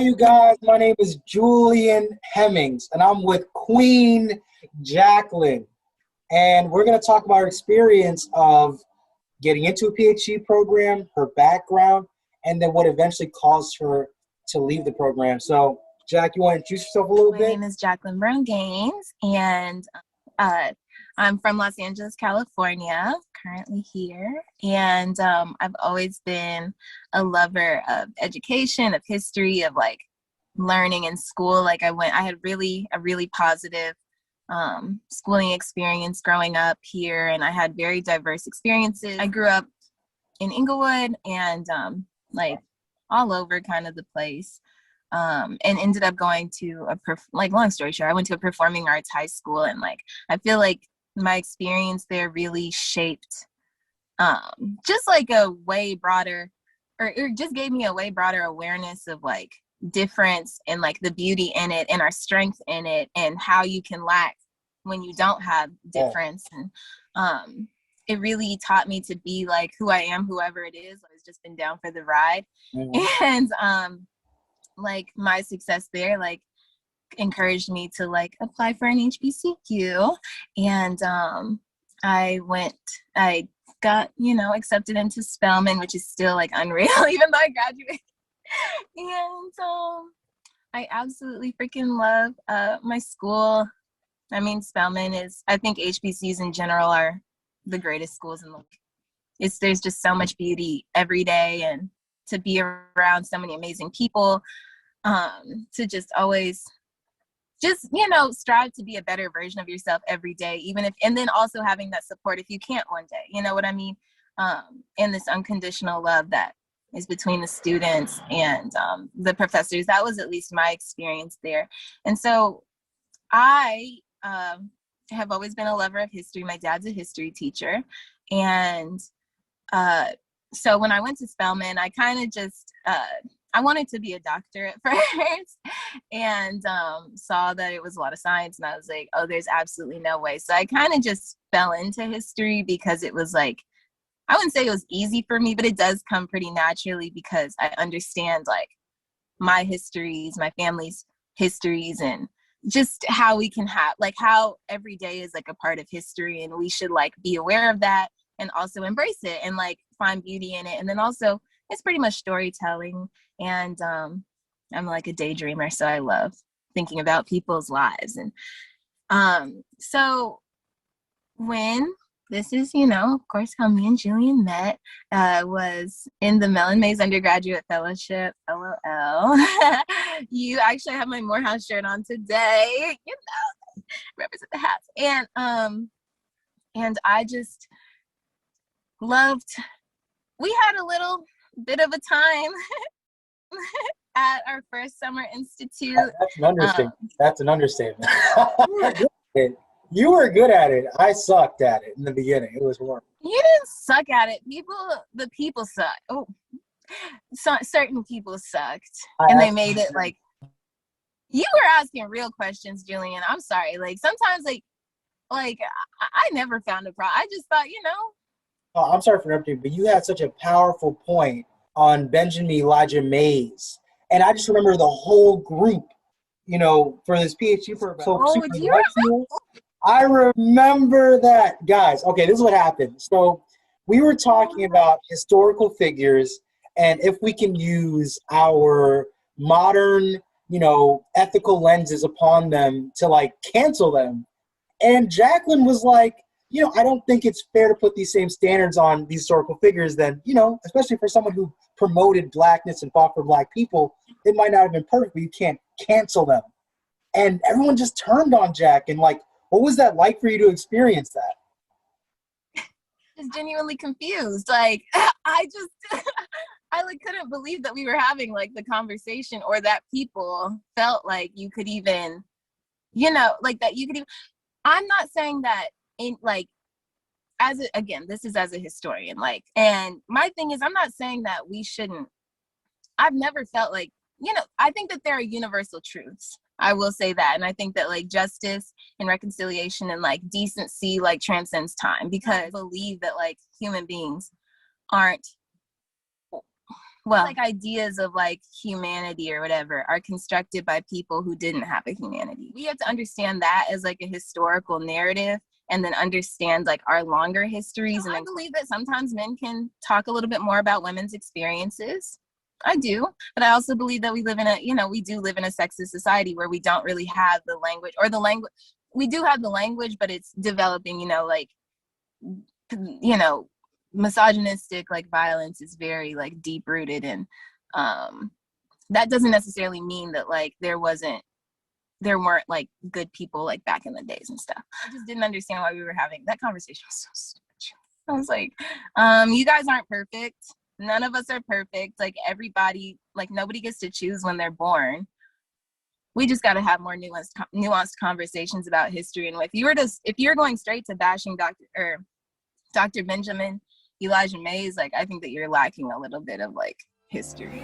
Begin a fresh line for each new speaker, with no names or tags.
you guys. My name is Julian Hemmings, and I'm with Queen Jacqueline. And we're going to talk about her experience of getting into a PhD program, her background, and then what eventually caused her to leave the program. So, Jack, you want to introduce yourself a little bit?
My name is Jacqueline Brown Gaines, and I'm from Los Angeles, California, currently here. And I've always been a lover of education, of history, of like learning in school. Like I had a really positive schooling experience growing up here, and I had very diverse experiences. I grew up in Inglewood and like all over kind of the place. And ended up going to long story short, I went to a performing arts high school, and like I feel like my experience there really shaped just like a way broader, or it just gave me a way broader awareness of like difference and like the beauty in it and our strength in it and how you can lack when you don't have difference. And it really taught me to be like who I am, whoever it is. I've just been down for the ride. Mm-hmm. And like my success there like encouraged me to like apply for an HBCU, and I got accepted into Spelman, which is still like unreal even though I graduated. And I absolutely freaking love my school. I mean, Spelman I think HBCUs in general are the greatest schools in the world. There's just so much beauty every day, and to be around so many amazing people, to just always strive to be a better version of yourself every day, and then also having that support if you can't one day, you know what I mean? And this unconditional love that is between the students and the professors. That was at least my experience there. And so I have always been a lover of history. My dad's a history teacher. And so when I went to Spelman, I kind of just, I wanted to be a doctor at first, and saw that it was a lot of science, and I was like, oh, there's absolutely no way. So I kind of just fell into history because it was like, I wouldn't say it was easy for me, but it does come pretty naturally because I understand like my histories, my family's histories, and just how we can have like how every day is like a part of history, and we should like be aware of that and also embrace it and like find beauty in it. And then also it's pretty much storytelling, and I'm like a daydreamer, so I love thinking about people's lives. And so when this is, of course, how me and Julian met, was in the Mellon Mays Undergraduate Fellowship, LOL. You actually have my Morehouse shirt on today, represent the hats. And I just loved, we had a little bit of a time at our first summer institute.
That's an understatement. That's an understatement. You were good at it. I sucked at it in the beginning. It was horrible.
You didn't suck at it. The people sucked. Oh, certain people sucked, and they made it like you were asking real questions, Julian. I'm sorry. Like sometimes, like I never found a problem. I just thought,
Oh, I'm sorry for interrupting, but you had such a powerful point on Benjamin Elijah Mays, and I just remember the whole group, for this PhD program. So I remember that, guys. Okay, this is what happened. So we were talking about historical figures and if we can use our modern, ethical lenses upon them to like cancel them. And Jacqueline was like, I don't think it's fair to put these same standards on these historical figures then, especially for someone who promoted Blackness and fought for Black people. It might not have been perfect, but you can't cancel them. And everyone just turned on Jack, and like, what was that like for you to experience that?
Just genuinely confused. Like, I like couldn't believe that we were having like the conversation, or that people felt like you could even, like that you could even. I'm not saying that in like, this is as a historian, like, and my thing is, I'm not saying that we shouldn't. I've never felt like, I think that there are universal truths. I will say that. And I think that like justice and reconciliation and like decency like transcends time, because I believe that like human beings aren't well, like ideas of like humanity or whatever are constructed by people who didn't have a humanity. We have to understand that as like a historical narrative and then understand like our longer histories. And I believe that sometimes men can talk a little bit more about women's experiences. I do, but I also believe that we live in we do live in a sexist society where we don't really have the language, or the language, we do have the language, but it's developing, misogynistic like violence is very like deep rooted, and that doesn't necessarily mean that like there weren't like good people like back in the days and stuff. I just didn't understand why we were having that conversation. Was so stupid. I was like, you guys aren't perfect. None of us are perfect. Like everybody, like nobody gets to choose when they're born. We just got to have more nuanced conversations about history. And if you're going straight to bashing Dr. Benjamin Elijah Mays, like I think that you're lacking a little bit of like history.